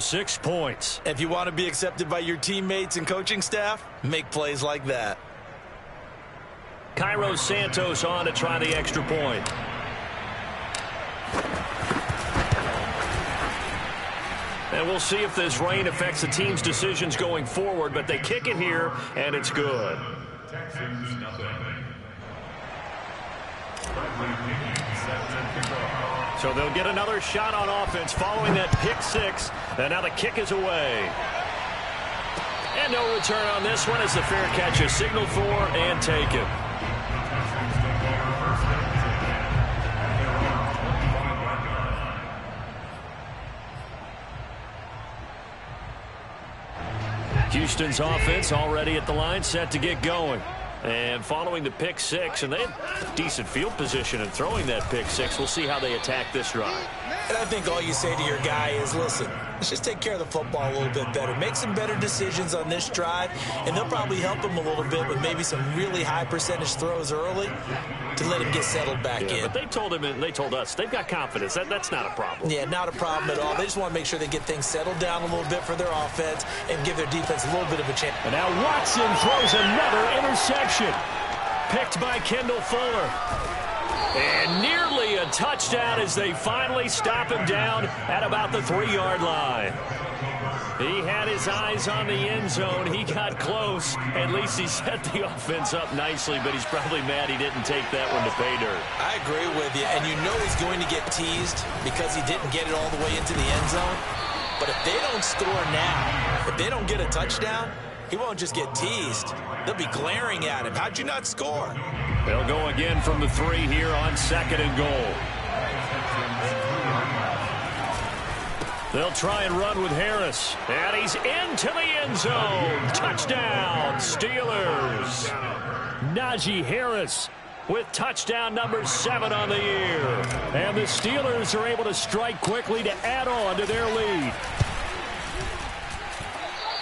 6 points. If you want to be accepted by your teammates and coaching staff, make plays like that. Cairo Santos on to try the extra point. And we'll see if this rain affects the team's decisions going forward, but they kick it here, and it's good. So they'll get another shot on offense following that pick six, and now the kick is away. And no return on this one as the fair catch is signaled for and taken. Houston's offense already at the line, set to get going. And following the pick six, and they had decent field position in throwing that pick six. We'll see how they attack this drive. And I think all you say to your guy is, listen, let's just take care of the football a little bit better. Make some better decisions on this drive, and they'll probably help him a little bit with maybe some really high percentage throws early to let him get settled back in. But they told him and they told us they've got confidence. That's not a problem. Yeah, not a problem at all. They just want to make sure they get things settled down a little bit for their offense and give their defense a little bit of a chance. And now Watson throws another interception. Picked by Kendall Fuller. And nearly a touchdown as they finally stop him down at about the 3-yard line. He had his eyes on the end zone. He got close. At least he set the offense up nicely, but he's probably mad he didn't take that one to pay dirt. I agree with you, and you know he's going to get teased because he didn't get it all the way into the end zone. But if they don't score now, if they don't get a touchdown, he won't just get teased. They'll be glaring at him. How'd you not score? They'll go again from the 3 here on 2nd and goal. They'll try and run with Harris. And he's into the end zone. Touchdown, Steelers. Najee Harris with touchdown number 7 on the year. And the Steelers are able to strike quickly to add on to their lead.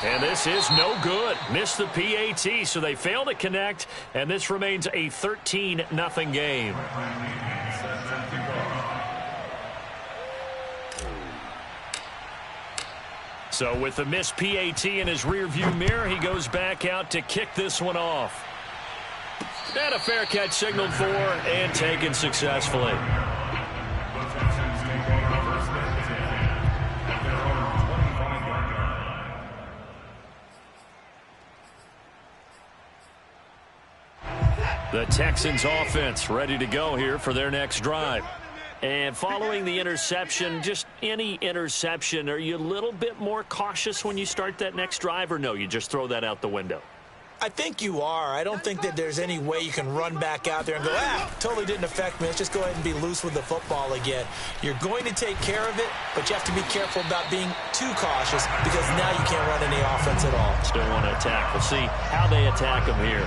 And this is no good. Missed the PAT, so they fail to connect, and this remains a 13-0 game. So with the missed PAT in his rearview mirror, he goes back out to kick this one off. And a fair catch signaled for and taken successfully. The Texans offense ready to go here for their next drive. And following the interception, just any interception, are you a little bit more cautious when you start that next drive, or no, you just throw that out the window? I think you are. I don't think that there's any way you can run back out there and go, totally didn't affect me. Let's just go ahead and be loose with the football again. You're going to take care of it, but you have to be careful about being too cautious because now you can't run any offense at all. Still want to attack. We'll see how they attack them here.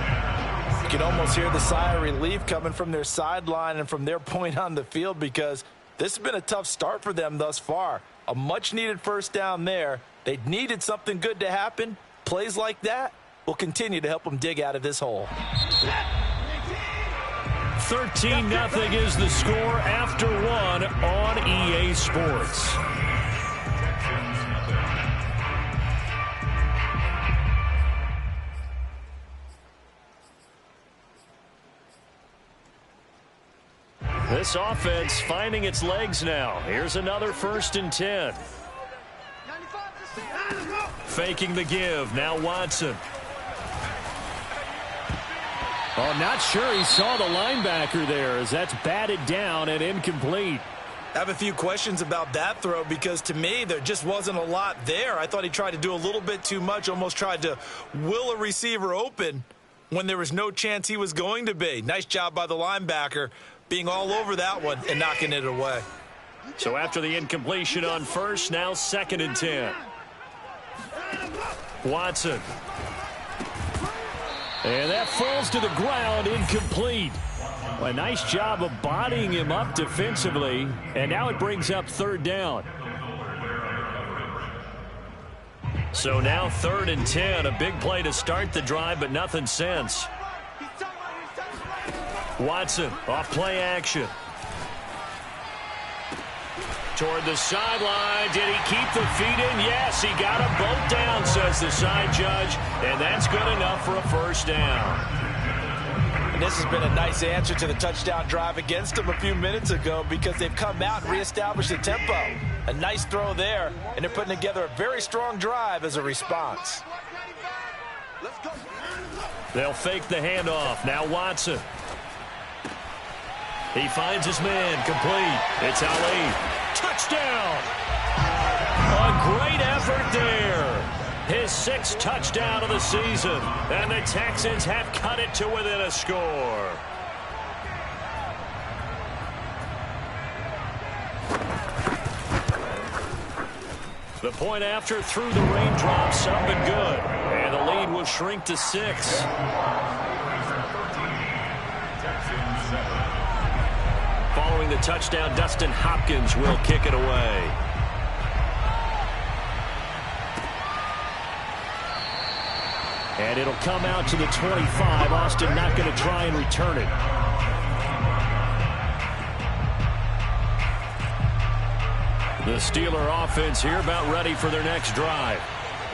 You can almost hear the sigh of relief coming from their sideline and from their point on the field because this has been a tough start for them thus far. A much-needed first down there. They needed something good to happen. Plays like that will continue to help them dig out of this hole. 13-0 is the score after 1 on EA Sports. This offense finding its legs now. Here's another 1st and 10. Faking the give. Now Watson. Oh, not sure he saw the linebacker there as that's batted down and incomplete. I have a few questions about that throw because to me there just wasn't a lot there. I thought he tried to do a little bit too much, almost tried to will a receiver open when there was no chance he was going to be. Nice job by the linebacker being all over that one and knocking it away. So after the incompletion on 1st, now 2nd and 10. Watson. And that falls to the ground, incomplete. A nice job of bodying him up defensively, and now it brings up 3rd down. So now 3rd and 10, a big play to start the drive, but nothing since. Watson, off play action. Toward the sideline. Did he keep the feet in? Yes, he got them both down, says the side judge. And that's good enough for a first down. And this has been a nice answer to the touchdown drive against them a few minutes ago because they've come out and reestablished the tempo. A nice throw there, and they're putting together a very strong drive as a response. They'll fake the handoff. Now Watson. He finds his man, complete. It's Ali. Touchdown! A great effort there. His 6th touchdown of the season. And the Texans have cut it to within a score. The point after through the raindrops, up and good. And the lead will shrink to 6. Following the touchdown, Dustin Hopkins will kick it away. And it'll come out to the 25. Austin not going to try and return it. The Steeler offense here about ready for their next drive.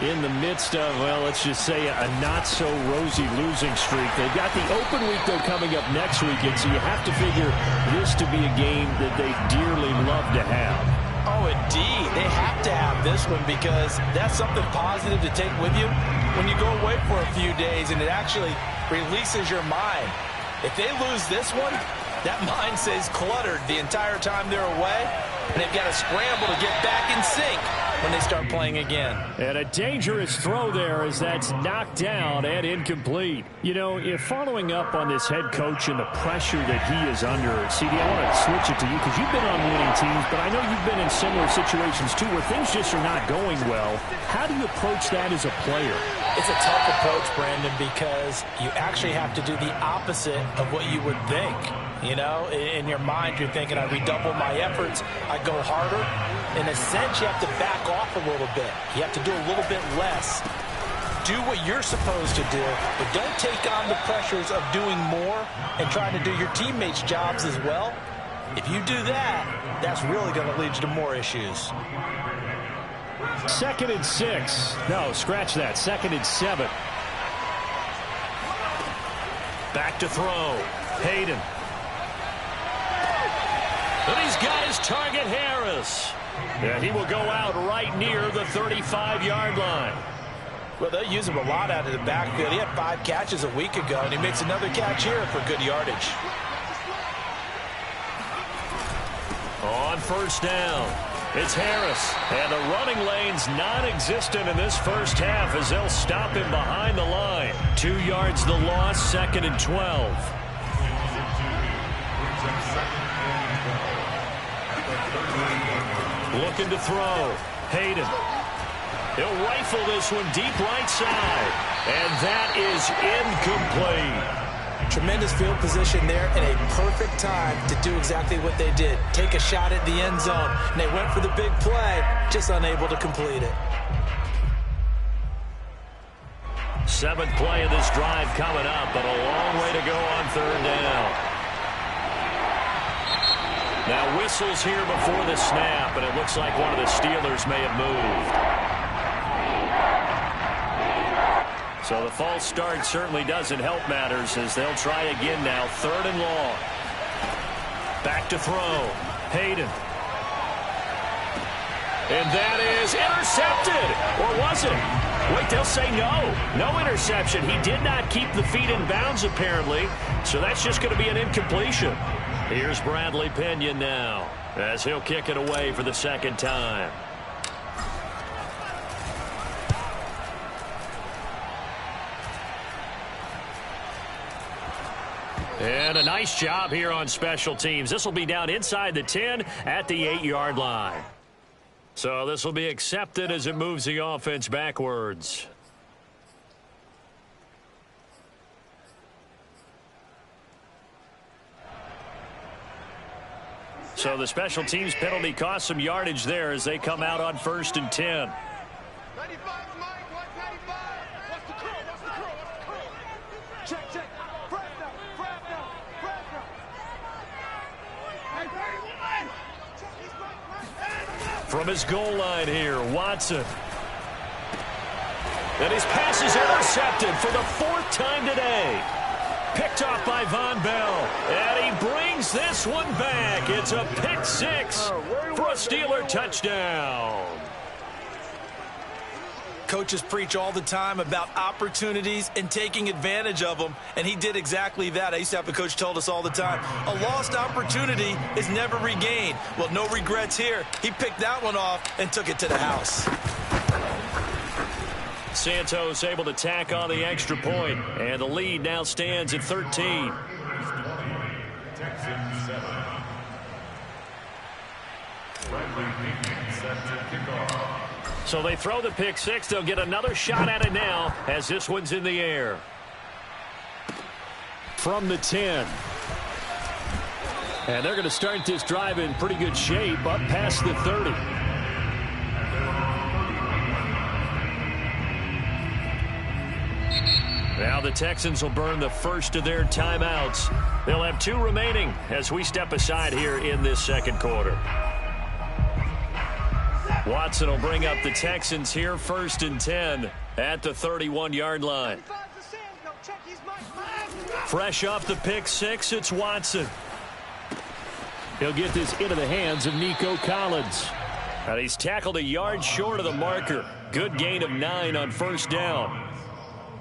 In the midst of, well, let's just say a not-so-rosy losing streak. They've got the open week, though, coming up next weekend, so you have to figure this to be a game that they dearly love to have. Oh, indeed. They have to have this one because that's something positive to take with you when you go away for a few days, and it actually releases your mind. If they lose this one, that mind stays cluttered the entire time they're away, and they've got to scramble to get back in sync when they start playing again. And a dangerous throw there as that's knocked down and incomplete. You know, if following up on this head coach and the pressure that he is under, CD, I want to switch it to you because you've been on winning teams, but I know you've been in similar situations too where things just are not going well. How do you approach that as a player? It's a tough approach, Brandon, because you actually have to do the opposite of what you would think. You know, in your mind, you're thinking, I redouble my efforts, I go harder. In a sense, you have to back off a little bit. You have to do a little bit less. Do what you're supposed to do, but don't take on the pressures of doing more and trying to do your teammates' jobs as well. If you do that, that's really going to lead you to more issues. 2nd and 6. No, scratch that. 2nd and 7. Back to throw. Hayden. And he's got his target, Harris. And he will go out right near the 35-yard line. Well, they'll use him a lot out of the backfield. He had 5 catches a week ago, and he makes another catch here for good yardage. On first down, it's Harris. And the running lane's non-existent in this first half as they'll stop him behind the line. 2 yards the loss, 2nd and 12. Looking to throw. Hayden. He'll rifle this one deep right side. And that is incomplete. Tremendous field position there and a perfect time to do exactly what they did. Take a shot at the end zone. And they went for the big play, just unable to complete it. 7th play of this drive coming up, but a long way to go on 3rd down. Now whistles here before the snap, and it looks like one of the Steelers may have moved. So the false start certainly doesn't help matters as they'll try again now. 3rd and long. Back to throw. Hayden. And that is intercepted. Or was it? Wait, they'll say no. No interception. He did not keep the feet in bounds apparently. So that's just going to be an incompletion. Here's Bradley Pinion now as he'll kick it away for the 2nd time. And a nice job here on special teams. This will be down inside the 10 at the 8-yard line. So this will be accepted as it moves the offense backwards. So the special teams penalty cost some yardage there as they come out on 1st and 10. From his goal line here, Watson. And his pass is intercepted for the 4th time today. Picked off by Von Bell. And he brings this one back. It's a pick 6 for a Steeler touchdown. Coaches preach all the time about opportunities and taking advantage of them, and he did exactly that. I used to have a coach tell us all the time, a lost opportunity is never regained. Well, no regrets here. He picked that one off and took it to the house. Santos able to tack on the extra point, and the lead now stands at 13. So they throw the pick 6. They'll get another shot at it now as this one's in the air. From the 10. And they're going to start this drive in pretty good shape up past the 30. Now the Texans will burn the first of their timeouts. They'll have 2 remaining as we step aside here in this second quarter. Watson will bring up the Texans here 1st and 10 at the 31-yard line. Fresh off the pick 6, it's Watson. He'll get this into the hands of Nico Collins. And he's tackled a yard short of the marker. Good gain of 9 on 1st down.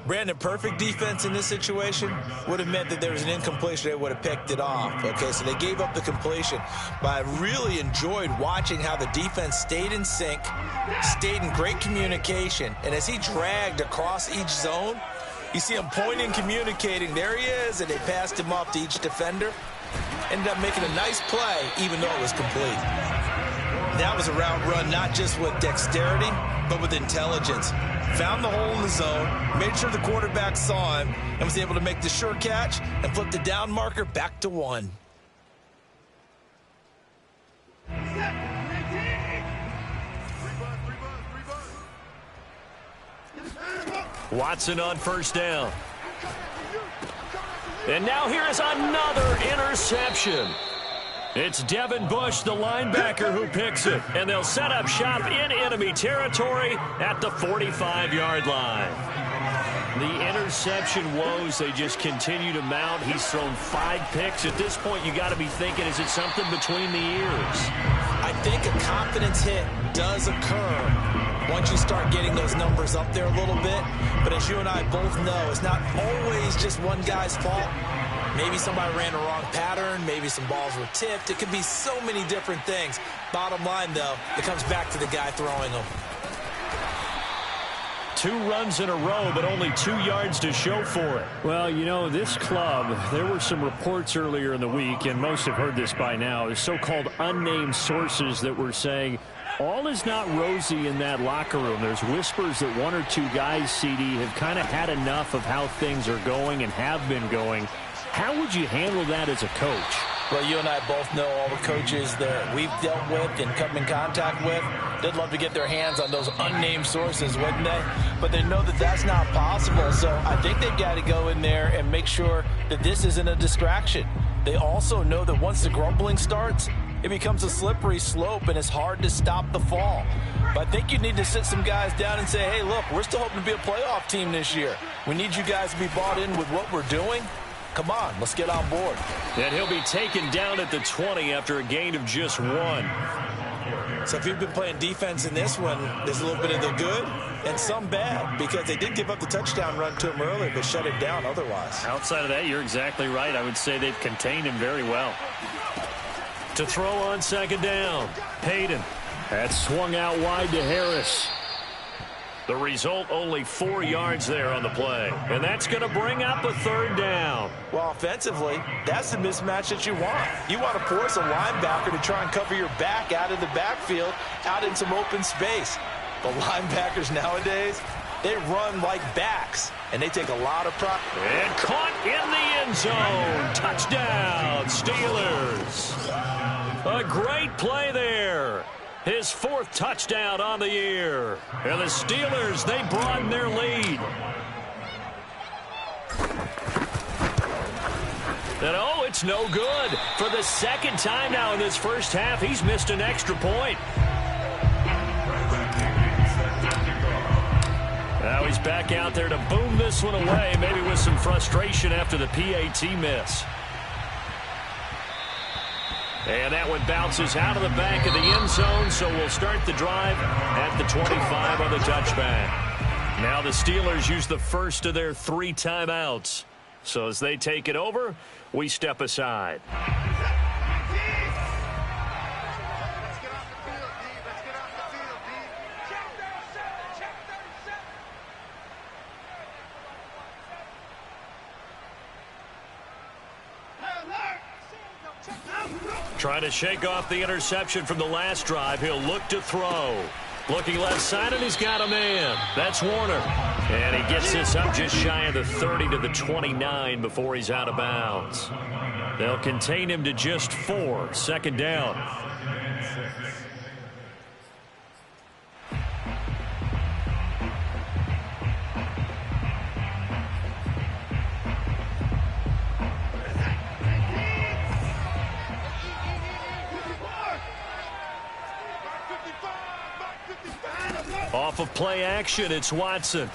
Brandon, perfect defense in this situation would have meant that there was an incompletion. They would have picked it off. Okay, so they gave up the completion. But I really enjoyed watching how the defense stayed in sync, stayed in great communication. And as he dragged across each zone, you see him pointing, communicating. There he is, and they passed him off to each defender. Ended up making a nice play, even though it was complete. That was a route run, not just with dexterity, but with intelligence. Found the hole in the zone, made sure the quarterback saw him, and was able to make the sure catch and flip the down marker back to 1. Watson on 1st down. And now here is another interception. It's Devin Bush, the linebacker, who picks it. And they'll set up shop in enemy territory at the 45-yard line. The interception woes, they just continue to mount. He's thrown 5 picks. At this point, you got to be thinking, is it something between the ears? I think a confidence hit does occur once you start getting those numbers up there a little bit. But as you and I both know, it's not always just one guy's fault. Maybe somebody ran a wrong pattern. Maybe some balls were tipped. It could be so many different things. Bottom line, though, it comes back to the guy throwing them. 2 runs in a row, but only 2 yards to show for it. Well, you know, this club, there were some reports earlier in the week, and most have heard this by now, is so-called unnamed sources that were saying all is not rosy in that locker room. There's whispers that 1 or 2 guys, CD, have kind of had enough of how things are going and have been going. How would you handle that as a coach? Well, you and I both know all the coaches that we've dealt with and come in contact with. They'd love to get their hands on those unnamed sources, wouldn't they? But they know that that's not possible. So I think they've got to go in there and make sure that this isn't a distraction. They also know that once the grumbling starts, it becomes a slippery slope, and it's hard to stop the fall. But I think you need to sit some guys down and say, hey, look, we're still hoping to be a playoff team this year. We need you guys to be bought in with what we're doing. Come on, let's get on board. And he'll be taken down at the 20 after a gain of just 1. So if you've been playing defense in this one, there's a little bit of the good and some bad, because they did give up the touchdown run to him earlier, but shut it down otherwise. Outside of that, you're exactly right. I would say they've contained him very well. To throw on 2nd down, Hayden. That's swung out wide to Harris. The result, only 4 yards there on the play. And that's going to bring up a 3rd down. Well, offensively, that's the mismatch that you want. You want to force a linebacker to try and cover your back out of the backfield, out in some open space. The linebackers nowadays, they run like backs, and they take a lot of pride. And caught in the end zone. Touchdown, Steelers. A great play there. His 4th touchdown on the year. And the Steelers, they broaden their lead. And oh, it's no good. For the 2nd time now in this first half, he's missed an extra point. back out there to boom this one away, maybe with some frustration after the PAT miss. And that one bounces out of the back of the end zone, so we'll start the drive at the 25 on the touchback. Now the Steelers use the first of their 3 timeouts. So as they take it over, we step aside. Trying to shake off the interception from the last drive. He'll look to throw. Looking left side, and he's got a man. That's Warner. And he gets this up just shy of the 30 to the 29 before he's out of bounds. They'll contain him to just 4. 2nd down. Off of play action, it's Watson.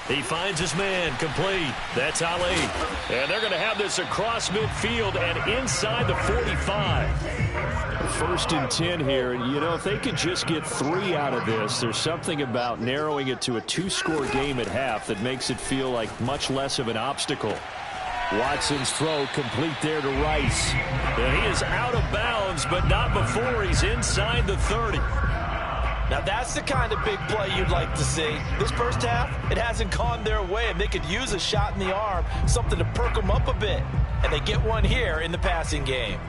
He finds his man, complete. That's Ali. And they're going to have this across midfield and inside the 45. 1st and 10 here. You know, if they could just get 3 out of this, there's something about narrowing it to a 2-score game at half that makes it feel like much less of an obstacle. Watson's throw complete there to Rice. And he is out of bounds, but not before he's inside the 30. Now that's the kind of big play you'd like to see. This first half, it hasn't gone their way, and they could use a shot in the arm, something to perk them up a bit. And they get one here in the passing game.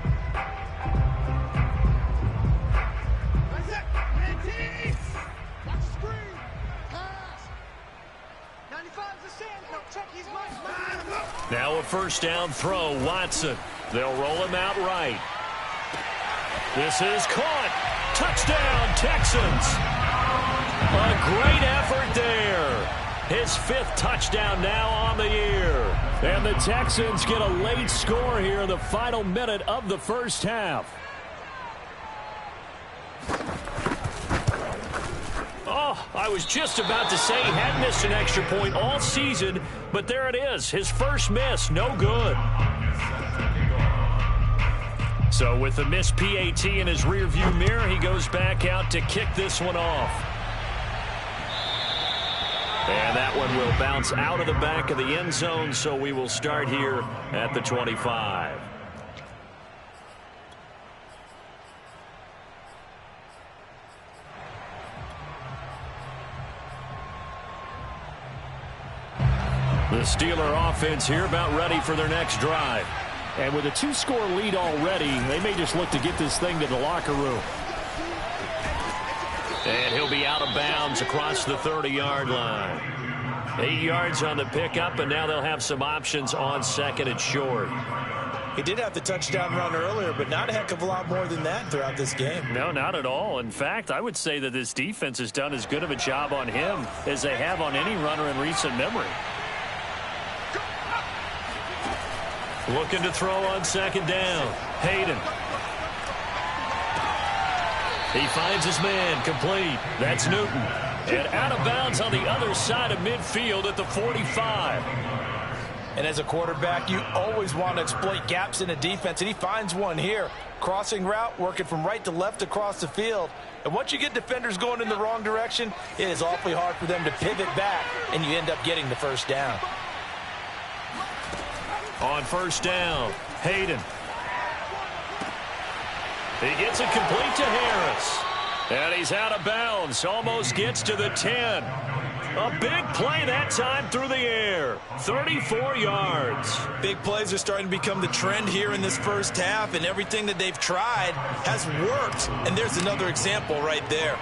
Now a 1st down throw, Watson. They'll roll him out right. This is caught. Touchdown, Texans. A great effort there. His 5th touchdown now on the year. And the Texans get a late score here in the final minute of the first half. Oh, I was just about to say he had missed an extra point all season, but there it is. His first miss, no good. So with the missed PAT in his rearview mirror, he goes back out to kick this one off. And that one will bounce out of the back of the end zone, so we will start here at the 25. The Steeler offense here about ready for their next drive. And with a 2-score lead already, they may just look to get this thing to the locker room. And he'll be out of bounds across the 30-yard line. 8 yards on the pickup, and now they'll have some options on 2nd and short. He did have the touchdown run earlier, but not a heck of a lot more than that throughout this game. No, not at all. In fact, I would say that this defense has done as good of a job on him as they have on any runner in recent memory. Looking to throw on 2nd down. Hayden. He finds his man, complete. That's Newton. And out of bounds on the other side of midfield at the 45. And as a quarterback, you always want to exploit gaps in a defense, and he finds one here. Crossing route, working from right to left across the field. And once you get defenders going in the wrong direction, it is awfully hard for them to pivot back, and you end up getting the 1st down. On 1st down, Hayden. He gets it complete to Harris. And he's out of bounds. Almost gets to the 10. A big play that time through the air. 34 yards. Big plays are starting to become the trend here in this first half, and everything that they've tried has worked. And there's another example right there.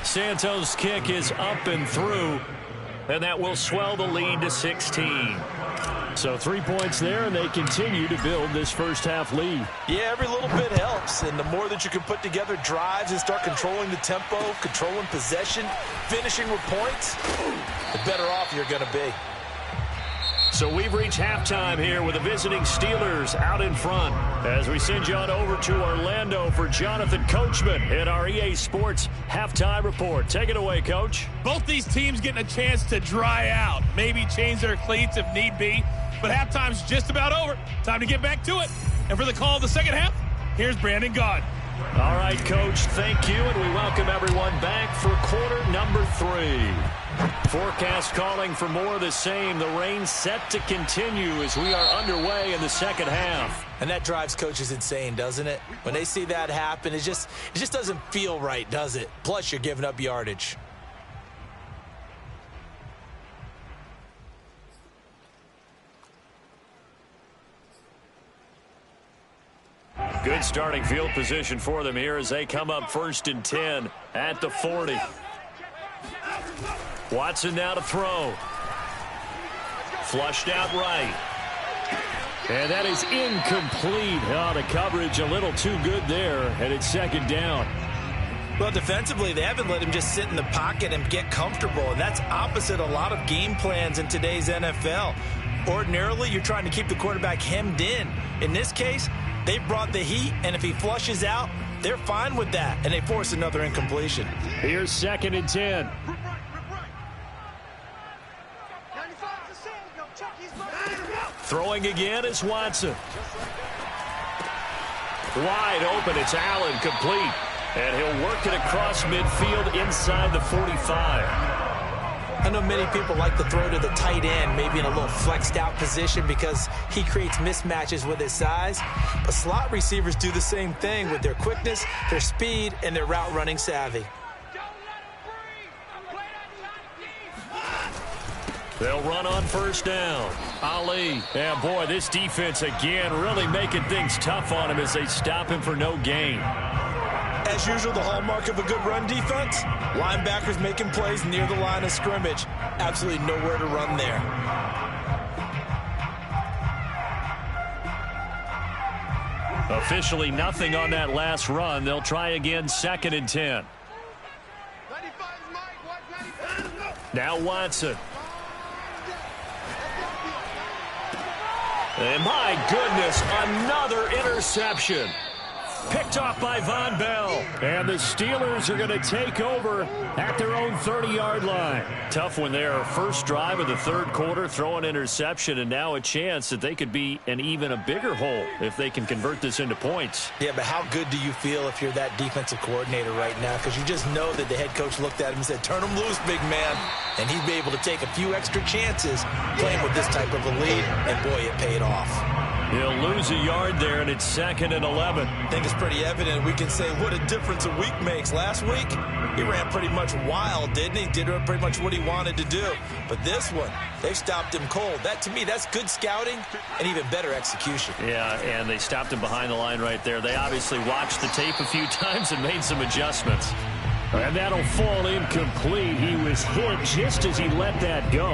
Santos' kick is up and through. And that will swell the lead to 16. So 3 points there, and they continue to build this first half lead. Yeah, every little bit helps. And the more that you can put together drives and start controlling the tempo, controlling possession, finishing with points, the better off you're going to be. So we've reached halftime here with the visiting Steelers out in front. As we send you on over to Orlando for Jonathan Coachman in our EA Sports Halftime Report. Take it away, Coach. Both these teams getting a chance to dry out, maybe change their cleats if need be. But halftime's just about over. Time to get back to it. And for the call of the second half, here's Brandon Gaud. All right, Coach, thank you, and we welcome everyone back for quarter number 3. Forecast calling for more of the same. The rain set to continue as we are underway in the second half. And that drives coaches insane, doesn't it? When they see that happen, it just doesn't feel right, does it? Plus, you're giving up yardage. Good starting field position for them here as they come up 1st and 10 at the 40. Watson now to throw. Flushed out right. And that is incomplete. Oh, the coverage a little too good there, and it's 2nd down. Well, defensively, they haven't let him just sit in the pocket and get comfortable, and that's opposite a lot of game plans in today's NFL. Ordinarily, you're trying to keep the quarterback hemmed in. In this case, they brought the heat, and if he flushes out, they're fine with that, and they force another incompletion. Here's 2nd and 10. Throwing again is Watson. Wide open, it's Allen, complete. And he'll work it across midfield inside the 45. I know many people like to throw to the tight end, maybe in a little flexed out position because he creates mismatches with his size. But slot receivers do the same thing with their quickness, their speed, and their route running savvy. They'll run on 1st down. Ali. Yeah, boy, this defense again really making things tough on him as they stop him for no gain. As usual, the hallmark of a good run defense, linebackers making plays near the line of scrimmage. Absolutely nowhere to run there. Officially nothing on that last run. They'll try again 2nd and 10. Now Watson. And my goodness, another interception. Picked off by Von Bell. And the Steelers are going to take over at their own 30-yard line. Tough one there. First drive of the 3rd quarter, throw an interception, and now a chance that they could be in even a bigger hole if they can convert this into points. Yeah, but how good do you feel if you're that defensive coordinator right now? Because you just know that the head coach looked at him and said, turn him loose, big man. And he'd be able to take a few extra chances playing with this type of a lead, and boy, it paid off. He'll lose a yard there, and it's 2nd and 11. I think it's pretty evident. We can say what a difference a week makes. Last week, he ran pretty much wild, didn't he? Did pretty much what he wanted to do. But this one, they've stopped him cold. That, to me, that's good scouting and even better execution. Yeah, and they stopped him behind the line right there. They obviously watched the tape a few times and made some adjustments. And that'll fall incomplete. He was hit just as he let that go.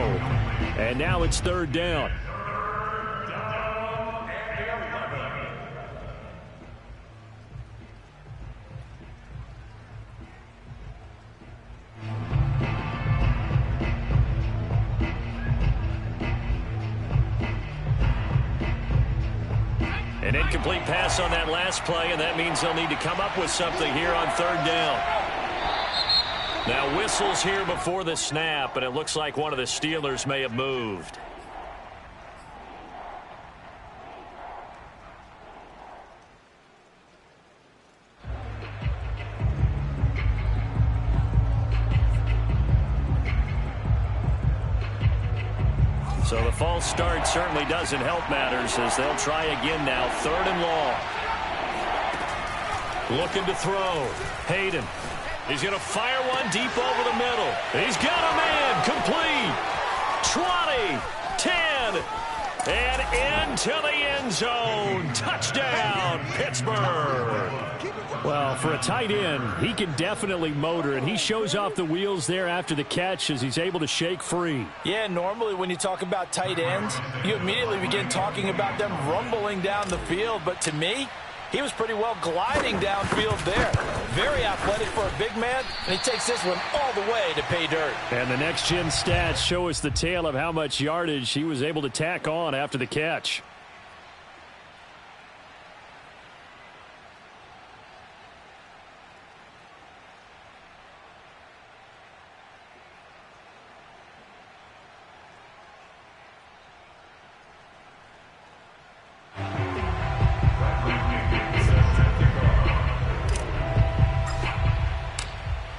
And now it's 3rd down. An incomplete pass on that last play, and that means they'll need to come up with something here on 3rd down. Now whistles here before the snap, and it looks like one of the Steelers may have moved. So the false start certainly doesn't help matters as they'll try again now. 3rd and long. Looking to throw. Hayden. He's going to fire one deep over the middle. He's got a man. Complete. 20. 10. And into the end zone. Touchdown, Pittsburgh. Well, for a tight end, he can definitely motor, and he shows off the wheels there after the catch as he's able to shake free. Yeah, normally when you talk about tight ends, you immediately begin talking about them rumbling down the field. But to me, He was pretty well gliding downfield there. Very athletic for a big man, and he takes this one all the way to pay dirt. And the next-gen stats show us the tale of how much yardage he was able to tack on after the catch.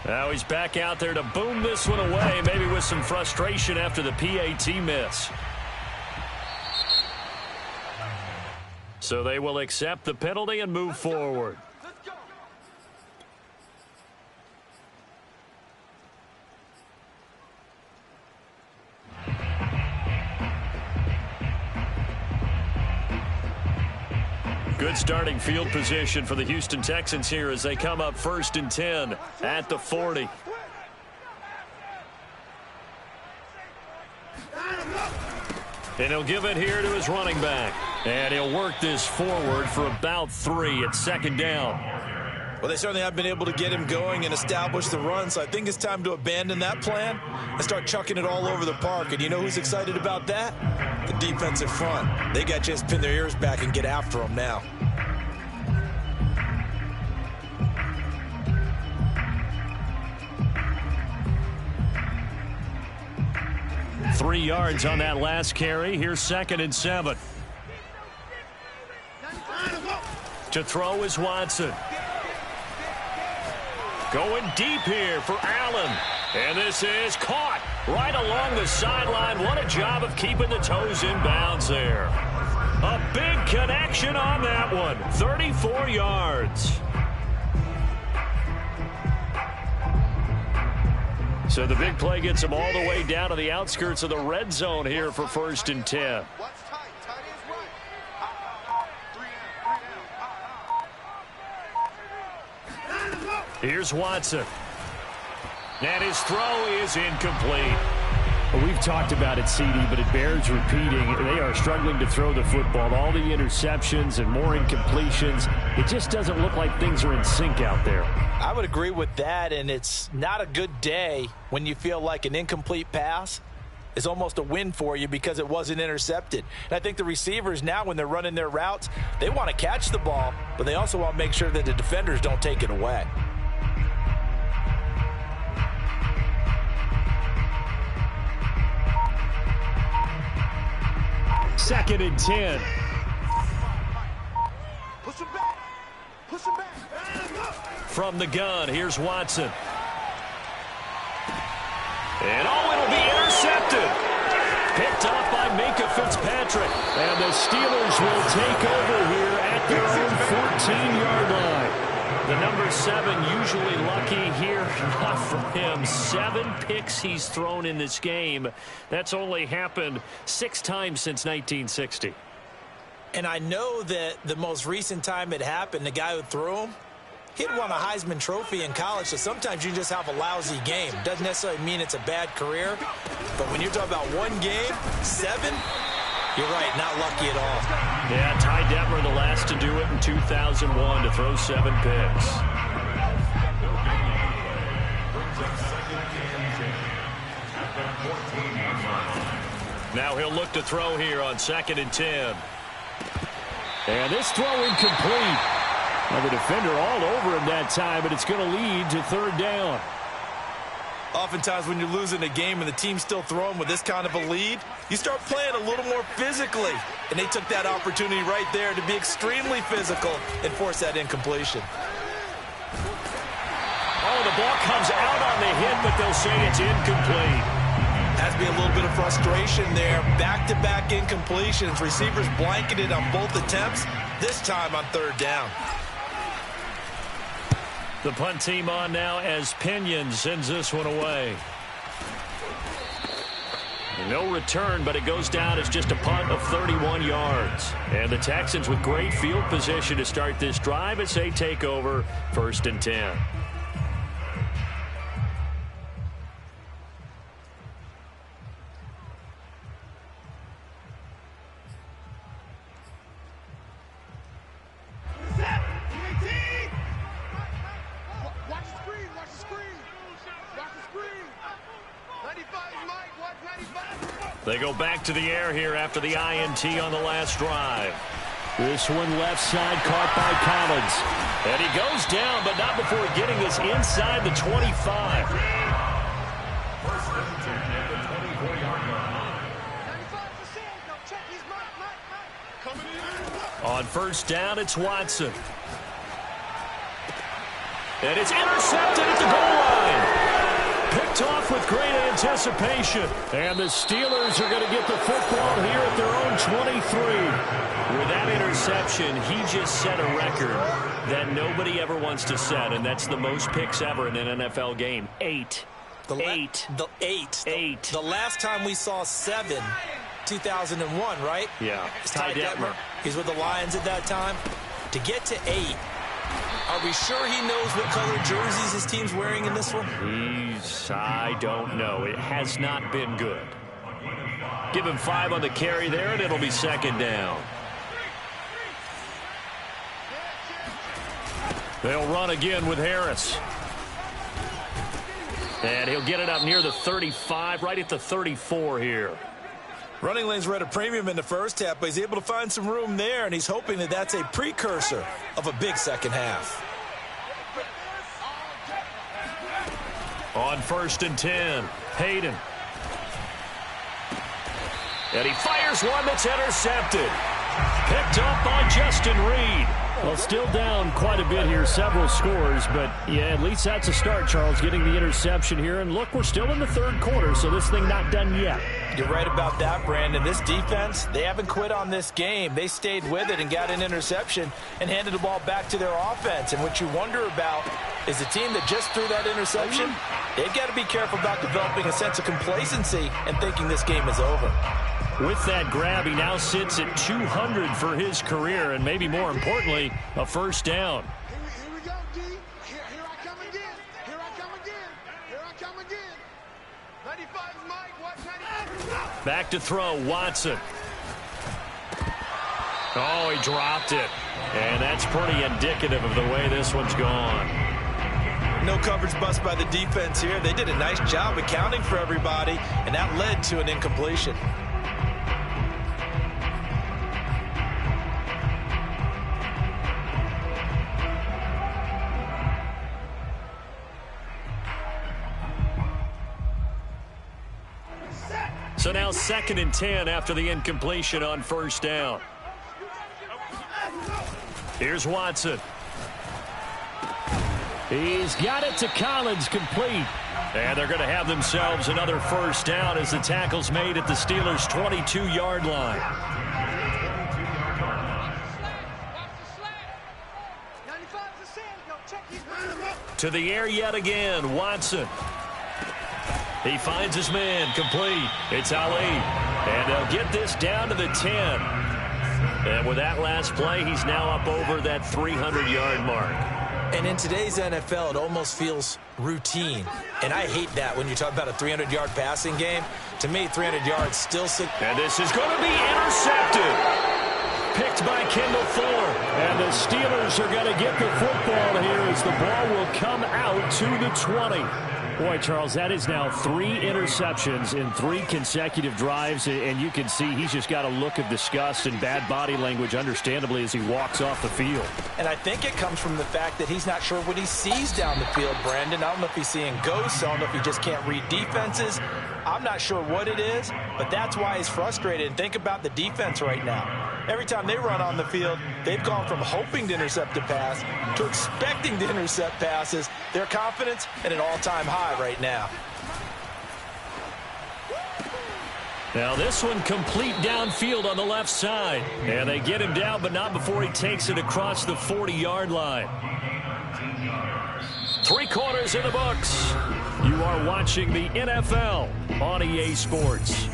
Now he's back out there to boom this one away, maybe with some frustration after the PAT miss. So they will accept the penalty and move forward. Good starting field position for the Houston Texans here as they come up 1st and 10 at the 40. And he'll give it here to his running back. And he'll work this forward for about 3 at 2nd down. Well, they certainly have been able to get him going and establish the run, so I think it's time to abandon that plan and start chucking it all over the park. And you know who's excited about that? The defensive front. They got to just pin their ears back and get after him now. Three yards on that last carry. Here's 2nd and 7. To throw is Watson. Going deep here for Allen. And this is caught right along the sideline. What a job of keeping the toes in bounds there. A big connection on that one. 34 yards. So the big play gets him all the way down to the outskirts of the red zone here for 1st and 10. Here's Watson. And his throw is incomplete. Well, we've talked about it, CD, but it bears repeating. They are struggling to throw the football. All the interceptions and more incompletions. It just doesn't look like things are in sync out there. I would agree with that, and it's not a good day when you feel like an incomplete pass is almost a win for you because it wasn't intercepted. And I think the receivers now, when they're running their routes, they want to catch the ball, but they also want to make sure that the defenders don't take it away. Second and 10. Push him back. Push him back. From the gun, here's Watson. And it'll be intercepted. Picked up by Minkah Fitzpatrick. And the Steelers will take over here at their own 14-yard line. The number 7 usually lucky here. Not for him. 7 picks he's thrown in this game. That's only happened 6 times since 1960. And I know that the most recent time it happened, the guy who threw him, he'd won a Heisman Trophy in college, so sometimes you just have a lousy game. Doesn't necessarily mean it's a bad career, but when you're talking about one game, 7, you're right, not lucky at all. Yeah, Ty Detmer, the last to do it in 2001, to throw 7 picks. Now he'll look to throw here on 2nd and 10. And this throw incomplete. Well, the defender all over him that time, but it's going to lead to 3rd down. Oftentimes when you're losing a game and the team's still throwing with this kind of a lead, you start playing a little more physically. And they took that opportunity right there to be extremely physical and force that incompletion. Oh, the ball comes out on the hit, but they'll say it's incomplete. Has to be a little bit of frustration there. Back-to-back incompletions. Receivers blanketed on both attempts, this time on 3rd down. The punt team on now as Pinion sends this one away. No return, but it goes down as just a punt of 31 yards. And the Texans with great field position to start this drive as they take over 1st and 10. They go back to the air here after the INT on the last drive. This one left side caught by Collins. And he goes down, but not before getting us inside the 25. On first down, it's Watson. And it's intercepted at the goal line. Picked off with great anticipation. And the Steelers are going to get the football here at their own 23. With that interception, he just set a record that nobody ever wants to set, and that's the most picks ever in an NFL game. 8. The last time we saw 7, 2001, right? Yeah. It's Ty Detmer. He's with the Lions at that time. To get to 8, are we sure he knows what color jerseys his team's wearing in this one? I don't know. It has not been good. Give him 5 on the carry there, and it'll be second down. They'll run again with Harris. And he'll get it up near the 35, right at the 34 here. Running lanes were at a premium in the first half, but he's able to find some room there, and he's hoping that that's a precursor of a big second half. On first and 10, Hayden. And he fires one that's intercepted. Picked up by Justin Reed. Well, still down quite a bit here, several scores, but yeah, at least that's a start, Charles, getting the interception here. And look, we're still in the third quarter, so this thing not done yet. You're right about that, Brandon. This defense, they haven't quit on this game. They stayed with it and got an interception and handed the ball back to their offense. And what you wonder about is the team that just threw that interception, they've got to be careful about developing a sense of complacency and thinking this game is over. With that grab, he now sits at 200 for his career, and maybe more importantly, a first down. Here we go, D. Here I come again. Here I come again. Here I come again. 95 Mike. What? 95? Back to throw, Watson. Oh, he dropped it. And that's pretty indicative of the way this one's gone. No coverage bust by the defense here. They did a nice job accounting for everybody, and that led to an incompletion. So now second and 10 after the incompletion on first down. Here's Watson. He's got it to Collins, complete. And they're going to have themselves another first down as the tackle's made at the Steelers' 22-yard line. To the air yet again, Watson. He finds his man, complete. It's Ali. And they'll get this down to the 10. And with that last play, he's now up over that 300-yard mark. And in today's NFL, it almost feels routine. And I hate that when you talk about a 300-yard passing game. To me, 300 yards still... And this is going to be intercepted. Picked by Kendall Fuller. And the Steelers are going to get the football here as the ball will come out to the 20. Boy, Charles, that is now 3 interceptions in 3 consecutive drives, and you can see he's just got a look of disgust and bad body language, understandably, as he walks off the field. And I think it comes from the fact that he's not sure what he sees down the field, Brandon. I don't know if he's seeing ghosts. I don't know if he just can't read defenses. I'm not sure what it is, but that's why he's frustrated. And think about the defense right now. Every time they run on the field, they've gone from hoping to intercept a pass to expecting to intercept passes. Their confidence at an all-time high right now. Now this one complete downfield on the left side. And they get him down, but not before he takes it across the 40-yard line. 3 quarters in the books. You are watching the NFL on EA Sports.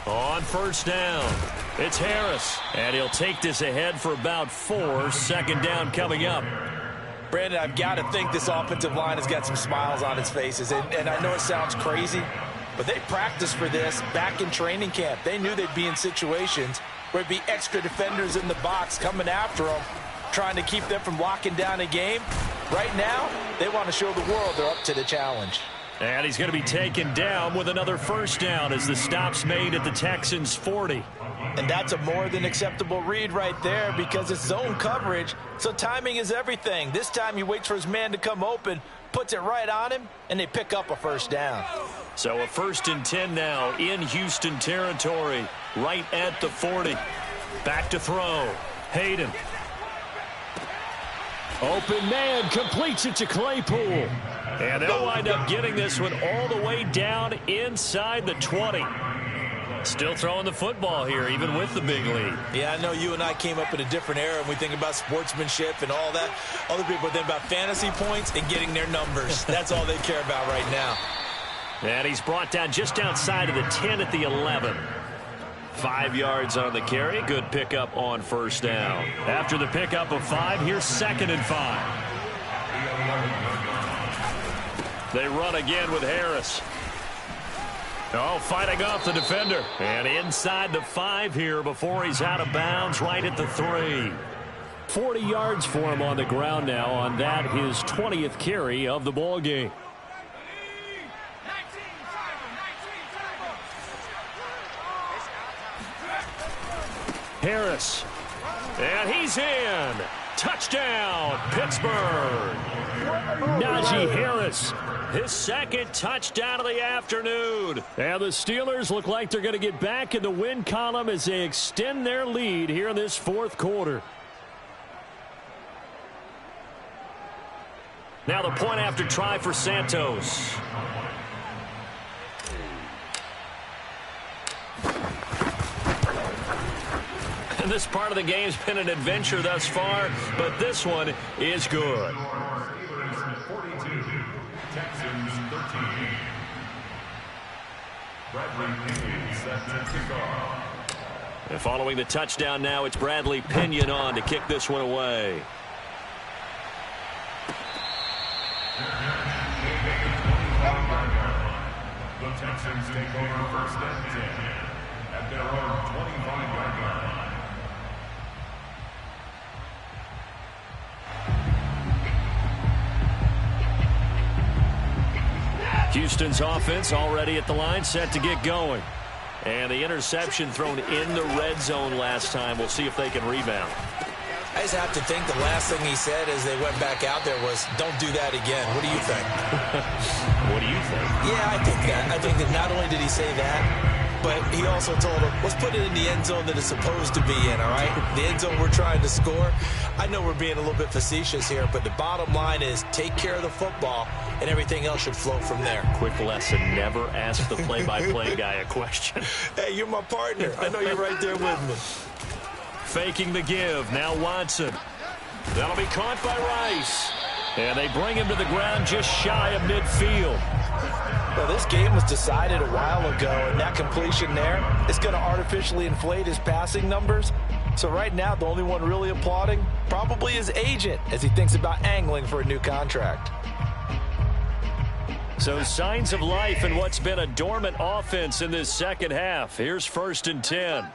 On first down, it's Harris. And he'll take this ahead for about 4. Second down coming up. Brandon, I've got to think this offensive line has got some smiles on its faces. And I know it sounds crazy, but they practiced for this back in training camp. They knew they'd be in situations where it'd be extra defenders in the box coming after them, trying to keep them from locking down a game. Right now, they want to show the world they're up to the challenge. And he's going to be taken down with another first down as the stop's made at the Texans' 40. And that's a more than acceptable read right there because it's zone coverage, so timing is everything. This time he waits for his man to come open, puts it right on him, and they pick up a first down. So a 1st and 10 now in Houston territory, right at the 40. Back to throw. Hayden. Open man, completes it to Claypool. And they'll wind up getting this one all the way down inside the 20. Still throwing the football here, even with the big lead. Yeah, I know you and I came up in a different era, and we think about sportsmanship and all that. Other people think about fantasy points and getting their numbers. That's all they care about right now. And he's brought down just outside of the 10 at the 11. 5 yards on the carry. Good pickup on first down. After the pickup of 5, here's 2nd and 5. They run again with Harris. Oh, fighting off the defender. And inside the 5 here before he's out of bounds right at the 3. 40 yards for him on the ground now on that, his 20th carry of the ball game. Harris. And he's in. Touchdown, Pittsburgh. Najee Harris, his 2nd touchdown of the afternoon. And the Steelers look like they're going to get back in the win column as they extend their lead here in this 4th quarter. Now the point after try for Santos. And this part of the game's been an adventure thus far, but this one is good. And following the touchdown now, it's Bradley Pinion on to kick this one away. The Texans take over 1st and 10 at their own 25-yard line. Houston's offense already at the line, set to get going. And the interception thrown in the red zone last time. We'll see if they can rebound. I just have to think the last thing he said as they went back out there was, don't do that again. What do you think? What do you think? Yeah, I think that. I think that not only did he say that, but he also told him, let's put it in the end zone that it's supposed to be in, all right? The end zone we're trying to score. I know we're being a little bit facetious here, but the bottom line is take care of the football, and everything else should flow from there. Quick lesson, never ask the play-by-play guy a question. Hey, you're my partner. I know you're right there with me. Faking the give. Now Watson. That'll be caught by Rice. And they bring him to the ground just shy of midfield. Well, this game was decided a while ago, and that completion there is going to artificially inflate his passing numbers. So right now, the only one really applauding probably his agent as he thinks about angling for a new contract. So signs of life in what's been a dormant offense in this 2nd half. Here's 1st and 10.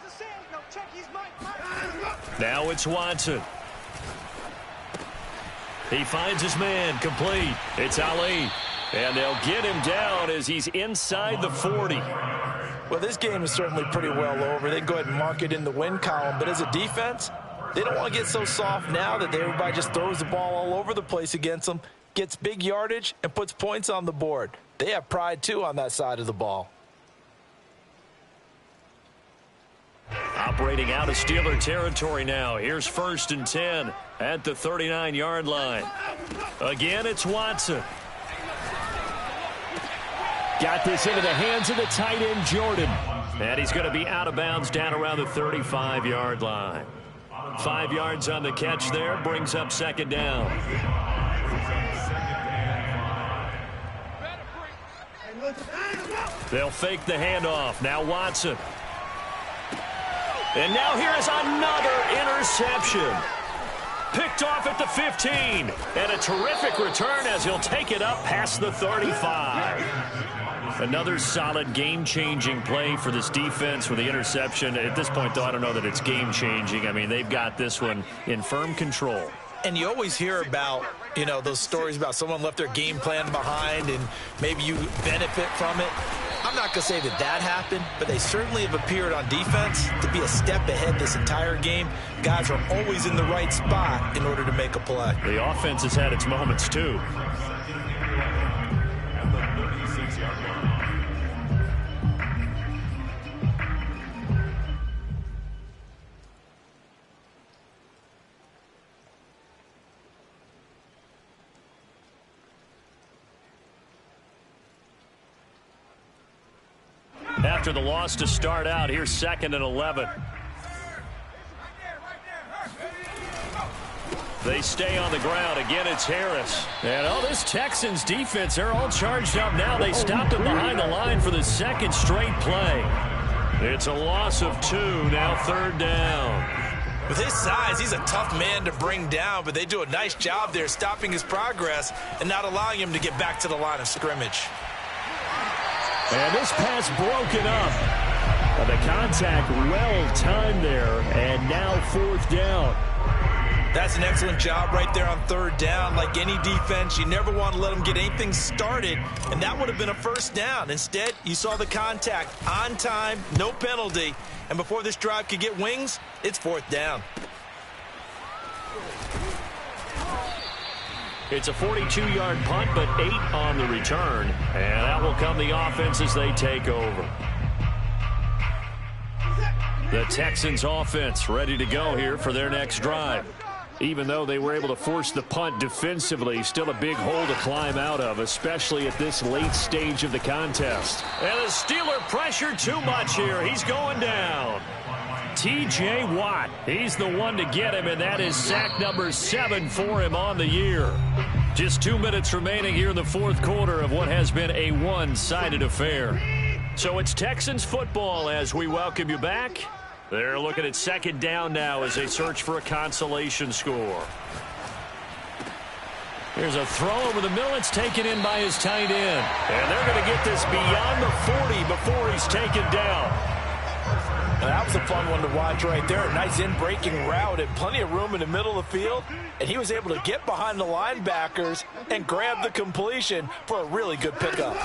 Now it's Watson. He finds his man, complete. It's Ali. And they'll get him down as he's inside the 40. Well, this game is certainly pretty well over. They can go ahead and mark it in the win column. But as a defense, they don't want to get so soft now that everybody just throws the ball all over the place against them, gets big yardage, and puts points on the board. They have pride, too, on that side of the ball. Operating out of Steeler territory now. Here's 1st and 10 at the 39-yard line. Again, it's Watson. Got this into the hands of the tight end, Jordan. And he's going to be out of bounds down around the 35-yard line. 5 yards on the catch there. Brings up 2nd down. They'll fake the handoff. Now Watson. And now here's another interception. Picked off at the 15. And a terrific return as he'll take it up past the 35. Another solid game-changing play for this defense with the interception. At this point, though, I don't know that it's game-changing. I mean, they've got this one in firm control. And you always hear about, those stories about someone left their game plan behind and maybe you benefit from it. I'm not going to say that happened, but they certainly have appeared on defense to be a step ahead this entire game. Guys are always in the right spot in order to make a play. The offense has had its moments, too. After the loss to start out, here's 2nd and 11. They stay on the ground. Again, it's Harris. And this Texans defense, they're all charged up now. They stopped him behind the line for the 2nd straight play. It's a loss of 2, now 3rd down. With his size, he's a tough man to bring down, but they do a nice job there stopping his progress and not allowing him to get back to the line of scrimmage. And this pass broken up. The contact well timed there, and now 4th down. That's an excellent job right there on 3rd down. Like any defense, you never want to let them get anything started, and that would have been a 1st down. Instead, you saw the contact on time, no penalty, and before this drive could get wings, it's 4th down. It's a 42-yard punt, but 8 on the return. And that will come the offense as they take over. The Texans offense ready to go here for their next drive. Even though they were able to force the punt defensively, still a big hole to climb out of, especially at this late stage of the contest. And the Steeler pressure too much here. He's going down. T.J. Watt, he's the one to get him, and that is sack number 7 for him on the year. Just 2 minutes remaining here in the 4th quarter of what has been a one-sided affair. So it's Texans football as we welcome you back. They're looking at 2nd down now as they search for a consolation score. Here's a throw over the middle. It's taken in by his tight end. And they're going to get this beyond the 40 before he's taken down. And that was a fun one to watch right there. A nice in-breaking route and plenty of room in the middle of the field. And he was able to get behind the linebackers and grab the completion for a really good pickup.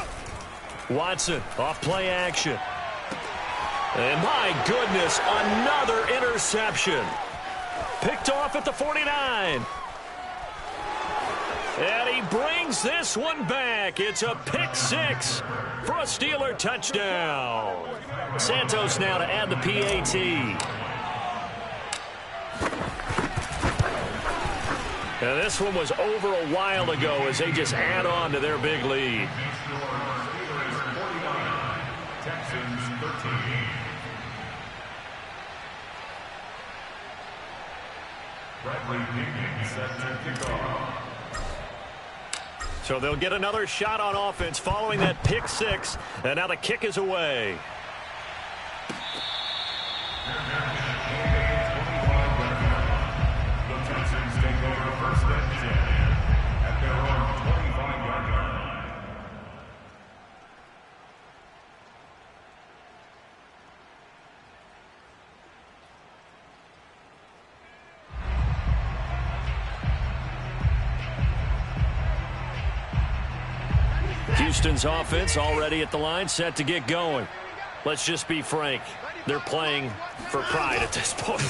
Watson off play action. And my goodness, another interception. Picked off at the 49. And he brings this one back. It's a pick 6 for a Steeler touchdown. Santos now to add the PAT. And this one was over a while ago as they just add on to their big lead. Texans 13. Bradley Pinion set to kick off. So they'll get another shot on offense following that pick 6. And now the kick is away. The Texans take over 1st and 10 at their own 25-yard line. Houston's offense already at the line, set to get going. Let's just be frank. They're playing for pride at this point.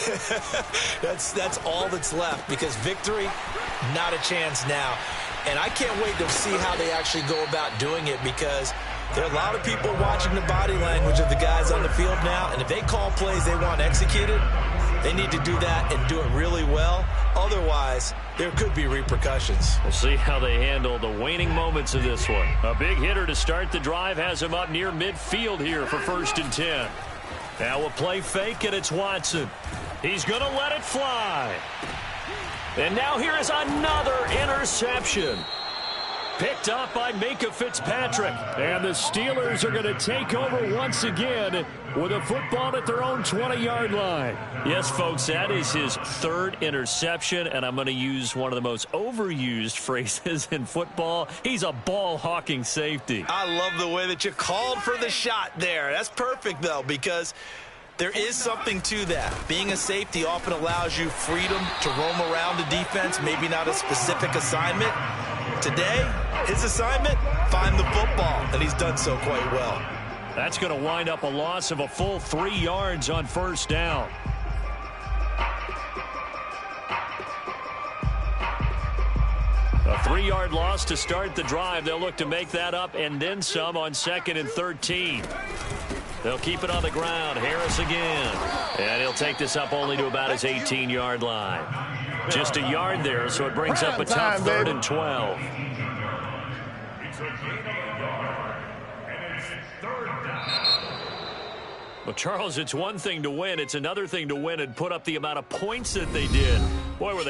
That's all that's left, because victory, not a chance now. And I can't wait to see how they actually go about doing it, because there are a lot of people watching the body language of the guys on the field now. And if they call plays they want executed, they need to do that and do it really well. Otherwise, there could be repercussions. We'll see how they handle the waning moments of this one. A big hitter to start the drive has him up near midfield here for 1st and 10. Now we'll play fake, and it's Watson. He's going to let it fly. And now here is another interception. Picked up by Minka Fitzpatrick. And the Steelers are going to take over once again with a football at their own 20-yard line. Yes, folks, that is his third interception, and I'm going to use one of the most overused phrases in football. He's a ball-hawking safety. I love the way that you called for the shot there. That's perfect, though, because there is something to that. Being a safety often allows you freedom to roam around the defense, maybe not a specific assignment. Today, his assignment, find the football, and he's done so quite well. That's going to wind up a loss of a full 3 yards on first down. A 3-yard loss to start the drive. They'll look to make that up and then some on 2nd and 13. They'll keep it on the ground. Harris again. And he'll take this up only to about his 18-yard line. Just a yard there, so it brings up a tough 3rd and 12. Well, Charles, it's one thing to win. It's another thing to win and put up the amount of points that they did. Boy, were they